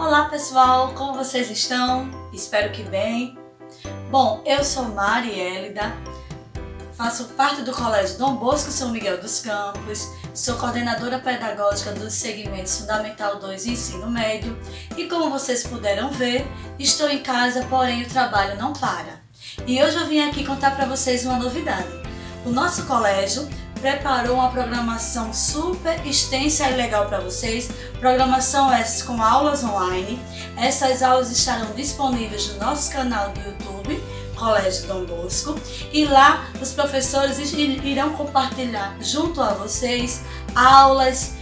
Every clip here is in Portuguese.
Olá pessoal, como vocês estão? Espero que bem. Bom, eu sou Marielida, faço parte do Colégio Dom Bosco São Miguel dos Campos, sou coordenadora pedagógica dos segmentos Fundamental 2 e Ensino Médio e como vocês puderam ver, estou em casa, porém o trabalho não para. E hoje eu vim aqui contar para vocês uma novidade. O nosso colégio preparou uma programação super extensa e legal para vocês, programação essas com aulas online. Essas aulas estarão disponíveis no nosso canal do YouTube, Colégio Dom Bosco, e lá os professores irão compartilhar junto a vocês aulas,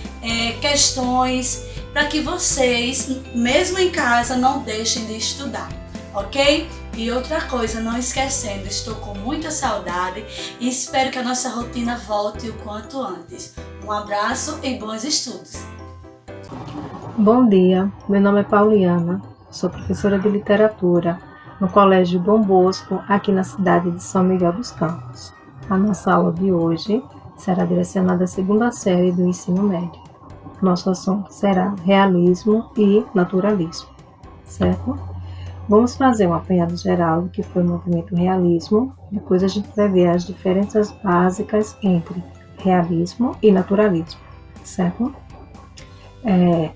questões, para que vocês, mesmo em casa, não deixem de estudar, ok? E outra coisa, não esquecendo, estou com muita saudade e espero que a nossa rotina volte o quanto antes. Um abraço e bons estudos! Bom dia, meu nome é Pauliana, sou professora de literatura no Colégio Dom Bosco, aqui na cidade de São Miguel dos Campos. A nossa aula de hoje será direcionada à segunda série do ensino médio. Nosso assunto será realismo e naturalismo, certo? Vamos fazer um apanhado geral do que foi o movimento realismo, depois a gente vai ver as diferenças básicas entre realismo e naturalismo, certo?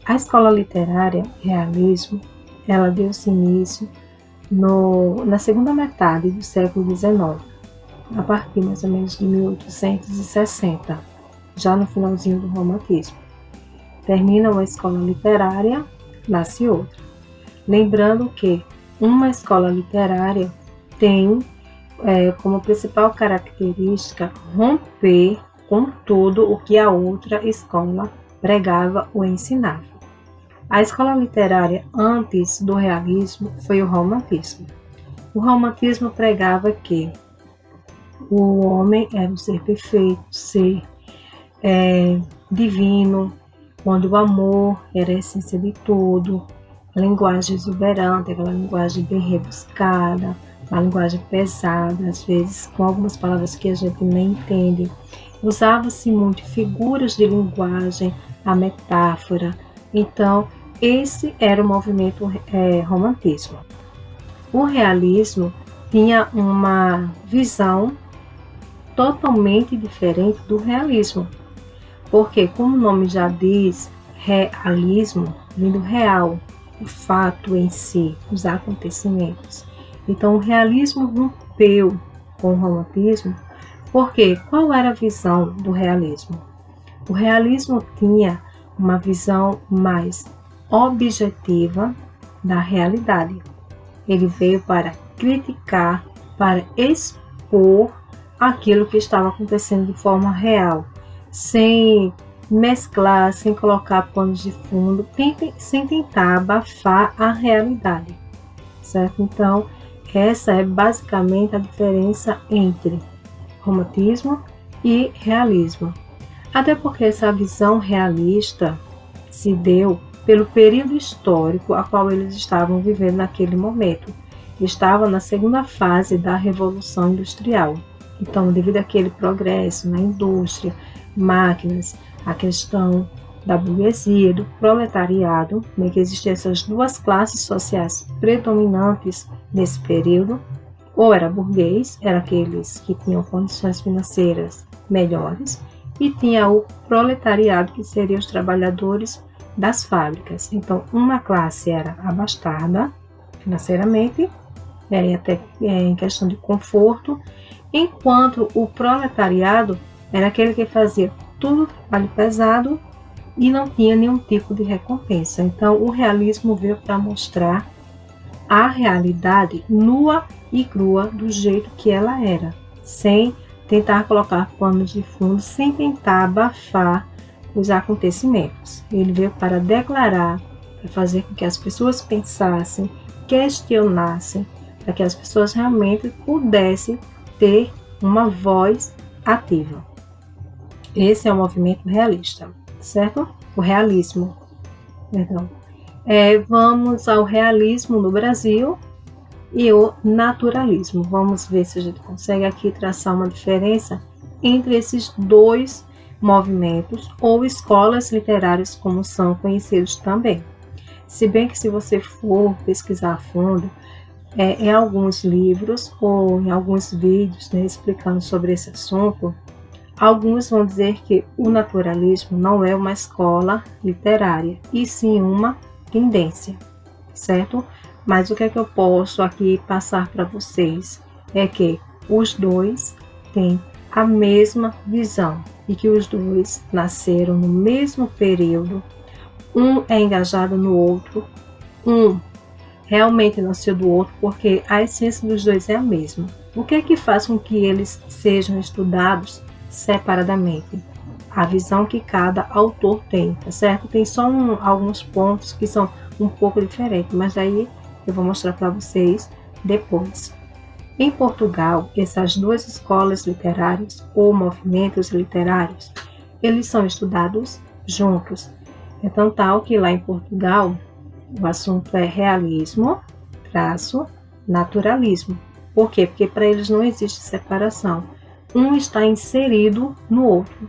A escola literária realismo, ela deu-se início na segunda metade do século XIX, a partir mais ou menos de 1860, já no finalzinho do romantismo. Termina uma escola literária, nasce outra. Lembrando que uma escola literária tem como principal característica romper com tudo o que a outra escola pregava ou ensinava. A escola literária antes do realismo foi o romantismo. O romantismo pregava que o homem era um ser perfeito, ser divino, onde o amor era a essência de tudo, a linguagem exuberante, aquela linguagem bem rebuscada, uma linguagem pesada, às vezes com algumas palavras que a gente nem entende. Usava-se muito figuras de linguagem, a metáfora. Então, esse era o movimento romantismo. O realismo tinha uma visão totalmente diferente do realismo, porque, como o nome já diz, realismo vem do real, o fato em si, os acontecimentos. Então, o realismo rompeu com o romantismo, porque qual era a visão do realismo? O realismo tinha uma visão mais objetiva da realidade. Ele veio para criticar, para expor aquilo que estava acontecendo de forma real, sem mesclar, sem colocar panos de fundo, sem tentar abafar a realidade, certo? Então, essa é basicamente a diferença entre romantismo e realismo. Até porque essa visão realista se deu pelo período histórico a qual eles estavam vivendo naquele momento. Estavam na segunda fase da Revolução Industrial. Então, devido àquele progresso na indústria, máquinas, a questão da burguesia, do proletariado, que existiam essas duas classes sociais predominantes nesse período, ou era burguês, era aqueles que tinham condições financeiras melhores, e tinha o proletariado, que seriam os trabalhadores das fábricas. Então, uma classe era abastada financeiramente, e até em questão de conforto, enquanto o proletariado era aquele que fazia tudo trabalho pesado e não tinha nenhum tipo de recompensa. Então, o realismo veio para mostrar a realidade nua e crua do jeito que ela era, sem tentar colocar panos de fundo, sem tentar abafar os acontecimentos. Ele veio para declarar, para fazer com que as pessoas pensassem, questionassem, para que as pessoas realmente pudessem ter uma voz ativa. Esse é o movimento realista, certo? O realismo. Perdão. Vamos ao realismo no Brasil e o naturalismo. Vamos ver se a gente consegue aqui traçar uma diferença entre esses dois movimentos ou escolas literárias, como são conhecidos também. Se bem que se você for pesquisar a fundo, em alguns livros ou em alguns vídeos, né, explicando sobre esse assunto, alguns vão dizer que o naturalismo não é uma escola literária, e sim uma tendência, certo? Mas o que é que eu posso aqui passar para vocês é que os dois têm a mesma visão e que os dois nasceram no mesmo período. Um é engajado no outro, um realmente nasceu do outro, porque a essência dos dois é a mesma. O que é que faz com que eles sejam estudados separadamente? A visão que cada autor tem, tá certo? Tem só alguns pontos que são um pouco diferentes, mas aí eu vou mostrar para vocês depois. Em Portugal, essas duas escolas literárias ou movimentos literários, eles são estudados juntos. Então, tal que lá em Portugal, o assunto é realismo, naturalismo. Por quê? Porque para eles não existe separação. Um está inserido no outro.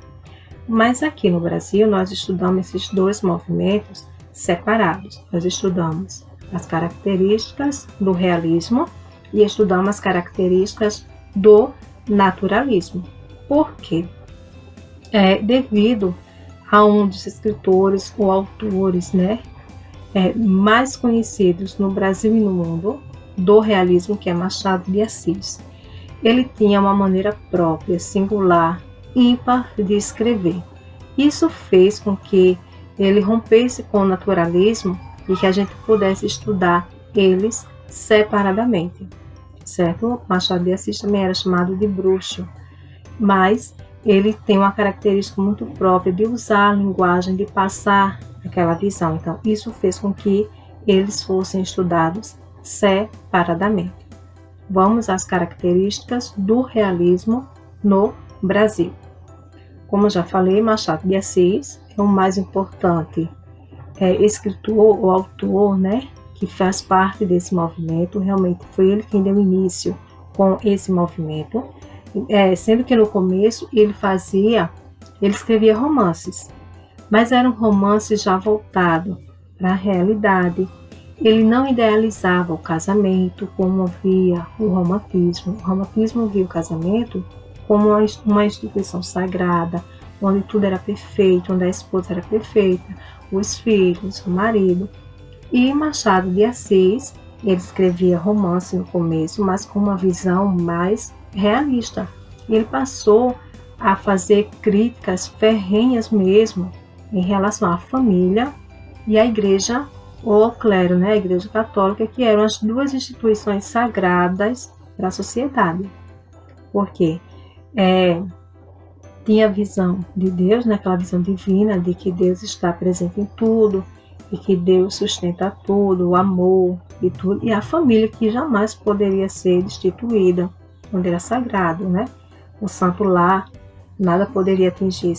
Mas aqui no Brasil, nós estudamos esses dois movimentos separados. Nós estudamos as características do realismo e estudamos as características do naturalismo. Por quê? Devido a um dos escritores ou autores, mais conhecidos no Brasil e no mundo do realismo, que é Machado de Assis. Ele tinha uma maneira própria, singular, ímpar de escrever. Isso fez com que ele rompesse com o naturalismo e que a gente pudesse estudar eles separadamente, certo? Machado de Assis também era chamado de bruxo, mas ele tem uma característica muito própria de usar a linguagem, de passar aquela visão. Então, isso fez com que eles fossem estudados separadamente. Vamos às características do realismo no Brasil. Como eu já falei, Machado de Assis é o mais importante escritor ou autor, que faz parte desse movimento. Realmente foi ele quem deu início com esse movimento. Sendo que no começo ele escrevia romances, mas eram romances já voltados para a realidade. Ele não idealizava o casamento como via o romantismo. O romantismo via o casamento como uma instituição sagrada, onde tudo era perfeito, onde a esposa era perfeita, os filhos, o marido. E Machado de Assis, ele escrevia romance no começo, mas com uma visão mais realista. Ele passou a fazer críticas ferrenhas mesmo em relação à família e à igreja ou ao clero, a igreja católica, que eram as duas instituições sagradas para a sociedade. Porque tinha a visão de Deus, aquela visão divina de que Deus está presente em tudo e que Deus sustenta tudo, o amor e tudo, e a família que jamais poderia ser destituída, onde era sagrado, o santo lar, nada poderia atingir,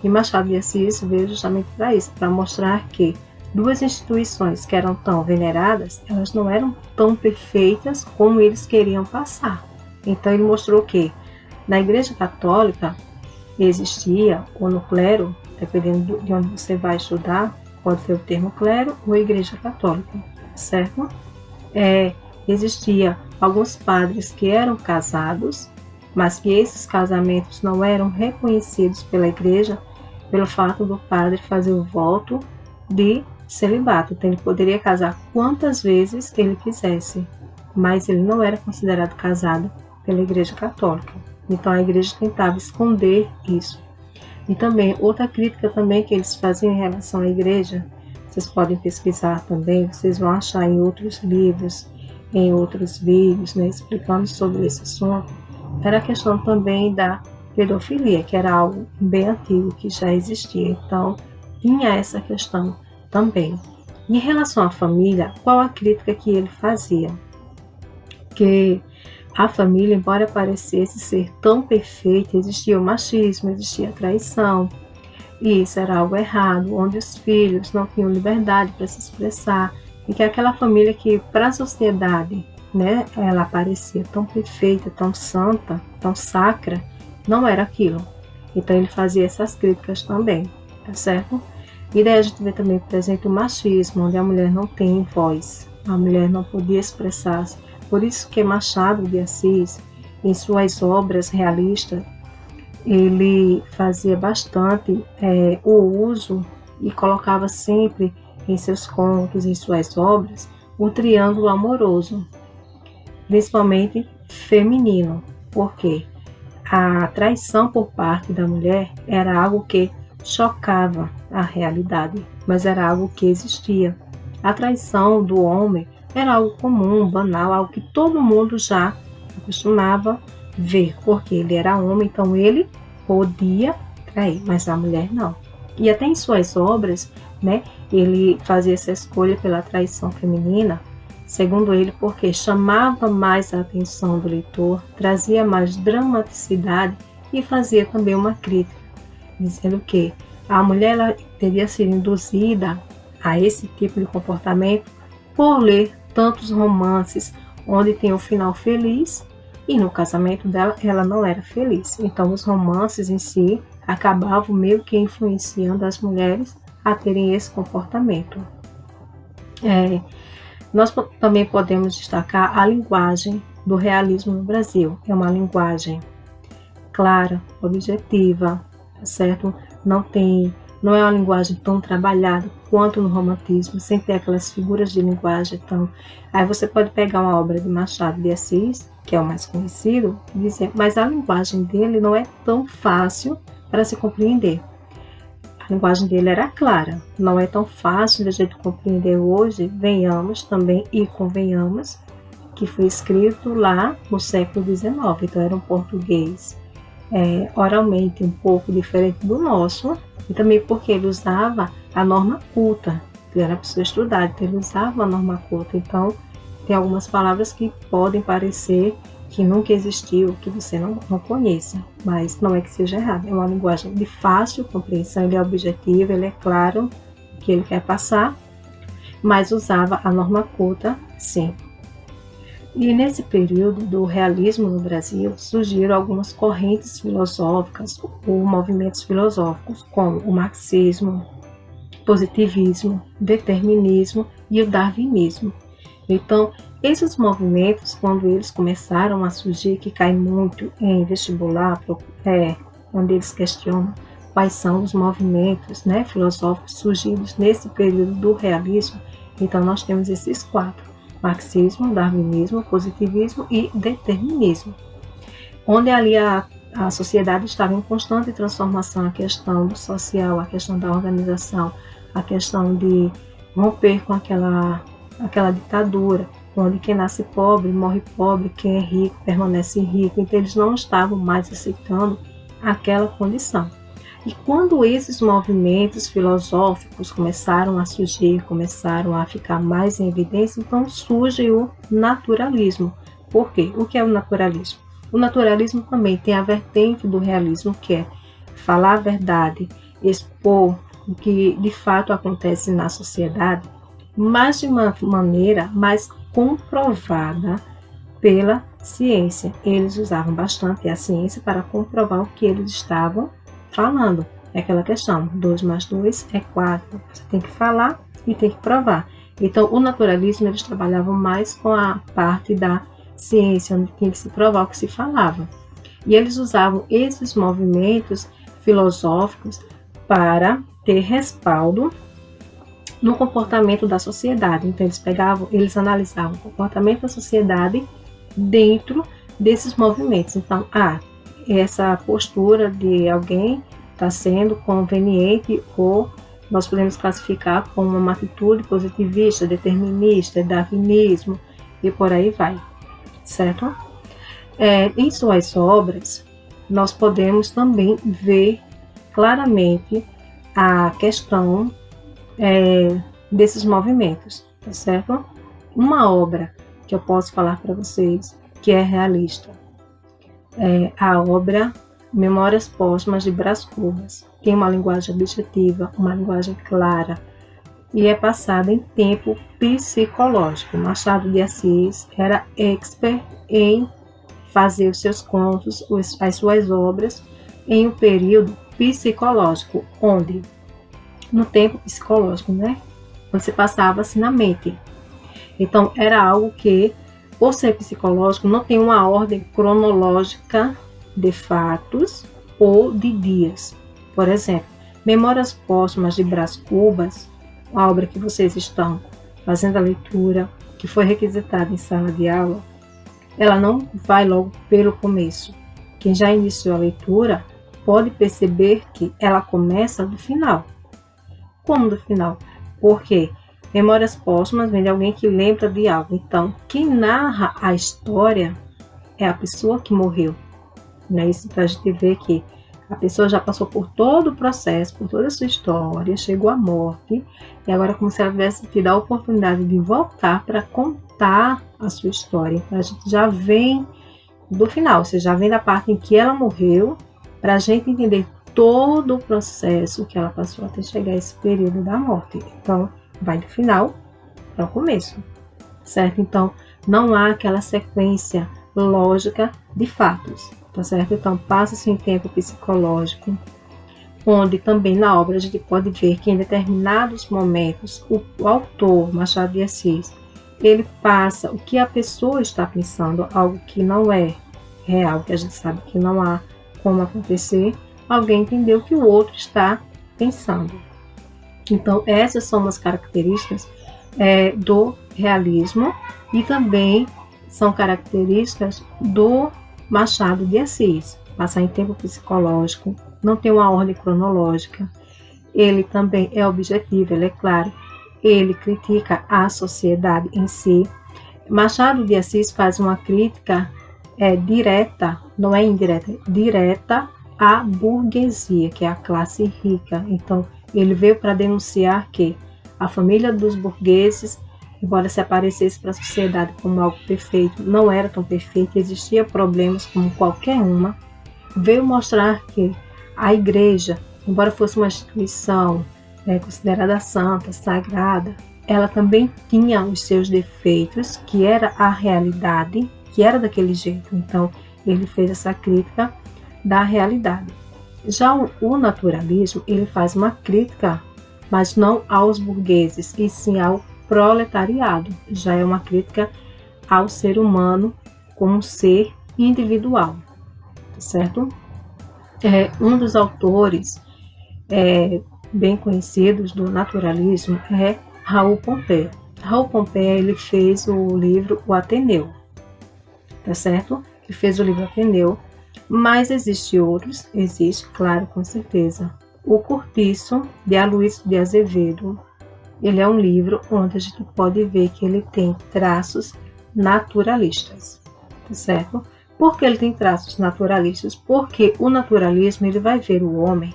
E Machado de Assis veio justamente para isso, para mostrar que duas instituições que eram tão veneradas, elas não eram tão perfeitas como eles queriam passar. Então ele mostrou que na Igreja Católica existia, ou no clero, dependendo de onde você vai estudar, pode ter o termo clero ou Igreja Católica, certo? Existia alguns padres que eram casados, mas que esses casamentos não eram reconhecidos pela igreja pelo fato do padre fazer o voto de celibato. Então ele poderia casar quantas vezes ele quisesse, mas ele não era considerado casado pela Igreja Católica. Então a igreja tentava esconder isso. E também, outra crítica também que eles faziam em relação à igreja, vocês podem pesquisar também, vocês vão achar em outros livros, em outros vídeos, explicando sobre esse assunto, era a questão também da pedofilia, que era algo bem antigo, que já existia. Então, tinha essa questão também. Em relação à família, qual a crítica que ele fazia? Que a família, embora parecesse ser tão perfeita, existia o machismo, existia a traição, e isso era algo errado, onde os filhos não tinham liberdade para se expressar, e que aquela família que para a sociedade, ela parecia tão perfeita, tão santa, tão sacra, não era aquilo. Então ele fazia essas críticas também, tá certo? E daí a gente vê também, por exemplo, o machismo, onde a mulher não tem voz, a mulher não podia expressar-se. Por isso que Machado de Assis, em suas obras realistas, ele fazia bastante o uso e colocava sempre em seus contos, em suas obras, o triângulo amoroso, principalmente feminino. Por quê? A traição por parte da mulher era algo que chocava a realidade, mas era algo que existia. A traição do homem era algo comum, banal, algo que todo mundo já costumava ver, porque ele era homem, então ele podia trair, mas a mulher não. E até em suas obras, né, ele fazia essa escolha pela traição feminina, segundo ele, porque chamava mais a atenção do leitor, trazia mais dramaticidade e fazia também uma crítica, dizendo que a mulher ela teria sido induzida a esse tipo de comportamento por ler tantos romances onde tem um final feliz e no casamento dela ela não era feliz. Então os romances em si acabavam meio que influenciando as mulheres a terem esse comportamento. Nós também podemos destacar a linguagem do realismo no Brasil. É uma linguagem clara, objetiva, certo? Não é uma linguagem tão trabalhada quanto no romantismo, sem ter aquelas figuras de linguagem tão... Aí você pode pegar uma obra de Machado de Assis, que é o mais conhecido, e dizer, mas a linguagem dele não é tão fácil para se compreender. A linguagem dele era clara, não é tão fácil de a gente compreender hoje, venhamos também e convenhamos, que foi escrito lá no século XIX, então era um português oralmente um pouco diferente do nosso, e também porque ele usava a norma culta, ele era pessoa estudada, então ele usava a norma culta, então tem algumas palavras que podem parecer que nunca existiu, que você não conheça, mas não é que seja errado, é uma linguagem de fácil compreensão, ele é objetivo, ele é claro o que ele quer passar, mas usava a norma culta, sim. E nesse período do realismo no Brasil, surgiram algumas correntes filosóficas ou movimentos filosóficos, como o marxismo, positivismo, determinismo e o darwinismo. Então, esses movimentos, quando eles começaram a surgir, que cai muito em vestibular, onde eles questionam quais são os movimentos filosóficos surgidos nesse período do realismo, então nós temos esses quatro: marxismo, darwinismo, positivismo e determinismo, onde ali a sociedade estava em constante transformação, a questão do social, a questão da organização, a questão de romper com aquela ditadura, onde quem nasce pobre morre pobre, quem é rico permanece rico, então eles não estavam mais aceitando aquela condição. E quando esses movimentos filosóficos começaram a surgir, começaram a ficar mais em evidência, então surge o naturalismo. Por quê? O que é o naturalismo? O naturalismo também tem a vertente do realismo, que é falar a verdade, expor o que de fato acontece na sociedade, mas de uma maneira mais comprovada pela ciência. Eles usavam bastante a ciência para comprovar o que eles estavam falando. É aquela questão, 2 mais 2 é 4. Você tem que falar e tem que provar. Então, o naturalismo, eles trabalhavam mais com a parte da ciência, onde tinha que se provar o que se falava. E eles usavam esses movimentos filosóficos para ter respaldo no comportamento da sociedade. Então, eles analisavam o comportamento da sociedade dentro desses movimentos. Então, essa postura de alguém está sendo conveniente, ou nós podemos classificar como uma atitude positivista, determinista, darwinismo e por aí vai, certo? Em suas obras, nós podemos também ver claramente a questão desses movimentos, tá certo? Uma obra que eu posso falar para vocês que é realista é a obra Memórias Póstumas de Brás Cubas. Tem uma linguagem objetiva, uma linguagem clara e é passada em tempo psicológico. Machado de Assis era expert em fazer os seus contos, as suas obras em um período psicológico, onde no tempo psicológico, né? Quando se passava assim na mente. Então, era algo que, por ser psicológico, não tem uma ordem cronológica de fatos ou de dias. Por exemplo, Memórias Póstumas de Brás Cubas, a obra que vocês estão fazendo a leitura, que foi requisitada em sala de aula, ela não vai logo pelo começo. Quem já iniciou a leitura pode perceber que ela começa do final. Como do final? Porque Memórias Póstumas vem de alguém que lembra de algo. Então, quem narra a história é a pessoa que morreu. Né? Isso para a gente ver que a pessoa já passou por todo o processo, por toda a sua história, chegou à morte, e agora é como se ela tivesse tido a oportunidade de voltar para contar a sua história. Então, a gente já vem do final, você já vem da parte em que ela morreu, para a gente entender todo o processo que ela passou até chegar a esse período da morte. Então, vai do final para o começo, certo? Então, não há aquela sequência lógica de fatos, tá certo? Então, passa-se em tempo psicológico, onde também na obra a gente pode ver que em determinados momentos o autor, Machado de Assis, ele passa o que a pessoa está pensando, algo que não é real, que a gente sabe que não há como acontecer, alguém entendeu o que o outro está pensando. Então, essas são as características do realismo e também são características do Machado de Assis. Passar em tempo psicológico, não tem uma ordem cronológica, ele também é objetivo, ele é claro, ele critica a sociedade em si. Machado de Assis faz uma crítica direta, não é indireta, direta à burguesia, que é a classe rica. Então, ele veio para denunciar que a família dos burgueses, embora se aparecesse para a sociedade como algo perfeito, não era tão perfeito, existia problemas como qualquer uma. Veio mostrar que a igreja, embora fosse uma instituição considerada santa, sagrada, ela também tinha os seus defeitos, que era a realidade, que era daquele jeito. Então, ele fez essa crítica da realidade. Já o naturalismo, ele faz uma crítica, mas não aos burgueses, e sim ao proletariado. Já é uma crítica ao ser humano como um ser individual, certo? Um dos autores bem conhecidos do naturalismo é Raul Pompeia. Raul Pompeia, ele fez o livro O Ateneu, tá certo? Ele fez o livro Ateneu, mas existem outros, existe, claro, com certeza. O Cortiço, de Aloysio de Azevedo, ele é um livro onde a gente pode ver que ele tem traços naturalistas, tá certo? Por que ele tem traços naturalistas? Porque o naturalismo, ele vai ver o homem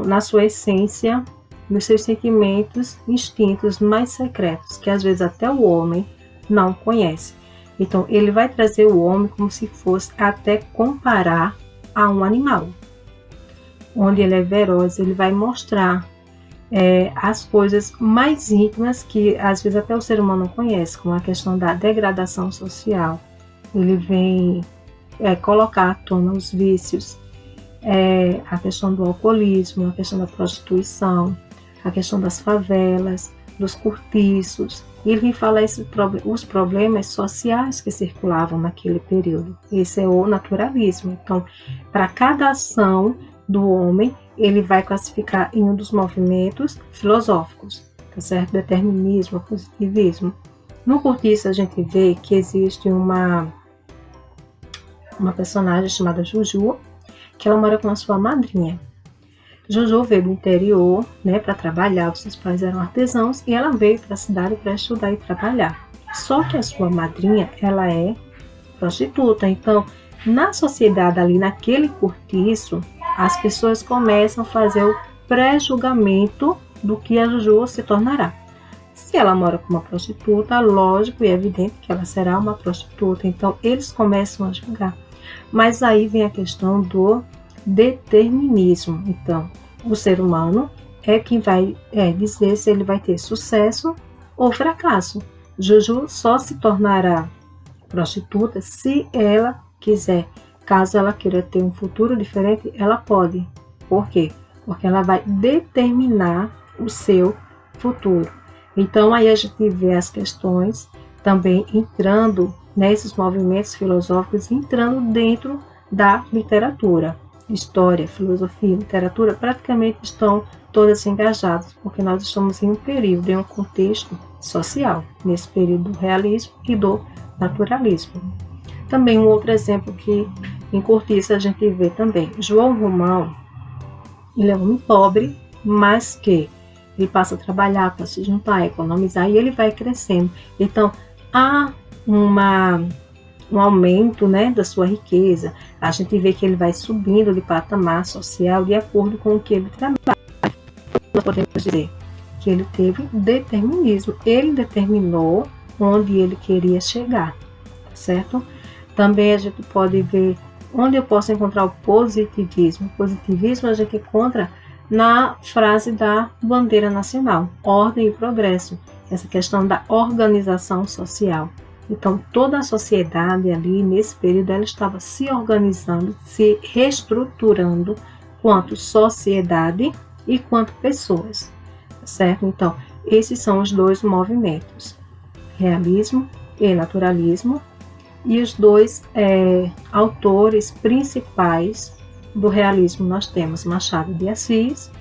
na sua essência, nos seus sentimentos, instintos mais secretos, que às vezes até o homem não conhece. Então, ele vai trazer o homem como se fosse até comparar a um animal. Onde ele é feroz, ele vai mostrar as coisas mais íntimas que às vezes até o ser humano não conhece, como a questão da degradação social. Ele vem colocar à tona os vícios, a questão do alcoolismo, a questão da prostituição, a questão das favelas, dos cortiços. Ele vem falar os problemas sociais que circulavam naquele período. Esse é o naturalismo. Então, para cada ação do homem, ele vai classificar em um dos movimentos filosóficos, tá certo? Determinismo, positivismo. No Cortiço, a gente vê que existe uma personagem chamada Juju, que ela mora com a sua madrinha. Juju veio do interior, né, para trabalhar, os seus pais eram artesãos, e ela veio para a cidade para estudar e trabalhar. Só que a sua madrinha, ela é prostituta. Então, na sociedade ali, naquele cortiço, as pessoas começam a fazer o pré-julgamento do que a Juju se tornará. Se ela mora com uma prostituta, lógico e evidente que ela será uma prostituta. Então, eles começam a julgar. Mas aí vem a questão do determinismo. Então, o ser humano é quem vai dizer se ele vai ter sucesso ou fracasso. Juju só se tornará prostituta se ela quiser. Caso ela queira ter um futuro diferente, ela pode. Por quê? Porque ela vai determinar o seu futuro. Então aí a gente vê as questões também entrando nesses movimentos filosóficos, entrando dentro da literatura. História, filosofia, literatura praticamente estão todas engajadas, porque nós estamos em um período, em um contexto social, nesse período do realismo e do naturalismo. Também um outro exemplo que em Cortiça a gente vê também, João Romão, ele é um homem pobre, mas que ele passa a trabalhar para se juntar, a economizar, e ele vai crescendo. Então, há um aumento, né, da sua riqueza. A gente vê que ele vai subindo de patamar social de acordo com o que ele trabalha. Nós podemos dizer que ele teve determinismo. Ele determinou onde ele queria chegar, certo? Também a gente pode ver onde eu posso encontrar o positivismo. O positivismo a gente encontra na frase da bandeira nacional, ordem e progresso, essa questão da organização social. Então, toda a sociedade ali, nesse período, ela estava se organizando, se reestruturando quanto sociedade e quanto pessoas, certo? Então, esses são os dois movimentos, realismo e naturalismo, e os dois autores principais do realismo nós temos Machado de Assis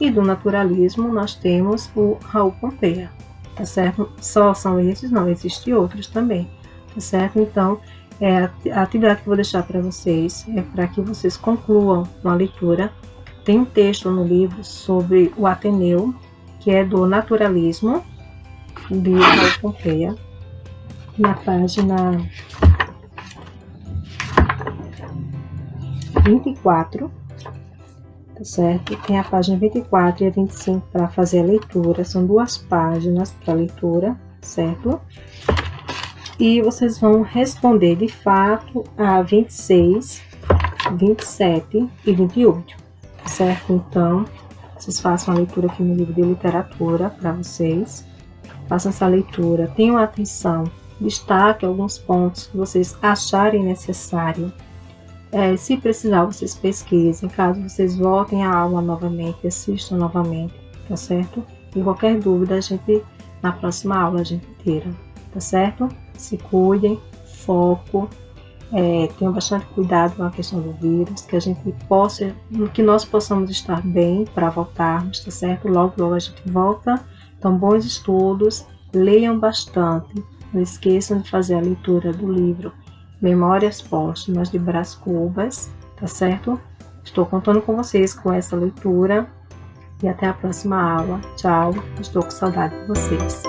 e do naturalismo nós temos o Raul Pompeia, tá certo? Só são esses, não, existem outros também, tá certo? Então, a atividade que eu vou deixar para vocês é para que vocês concluam uma leitura. Tem um texto no livro sobre o Ateneu, que é do naturalismo, de Raul Pompeia, na página 24, tá certo? Tem a página 24 e a 25 para fazer a leitura, são 2 páginas para leitura, certo? E vocês vão responder de fato a 26, 27 e 28, tá certo? Então, vocês façam a leitura aqui no livro de literatura para vocês, façam essa leitura, tenham atenção, destaque alguns pontos que vocês acharem necessário. Se precisar, vocês pesquisem. Caso vocês voltem à aula novamente, assistam novamente, tá certo? E qualquer dúvida, na próxima aula a gente tira, tá certo? Se cuidem, foco, tenham bastante cuidado com a questão do vírus, que nós possamos estar bem para voltarmos, tá certo? Logo, logo a gente volta. Então, bons estudos, leiam bastante. Não esqueçam de fazer a leitura do livro Memórias Póstumas de Brás Cubas, tá certo? Estou contando com vocês com essa leitura e até a próxima aula. Tchau, estou com saudade de vocês.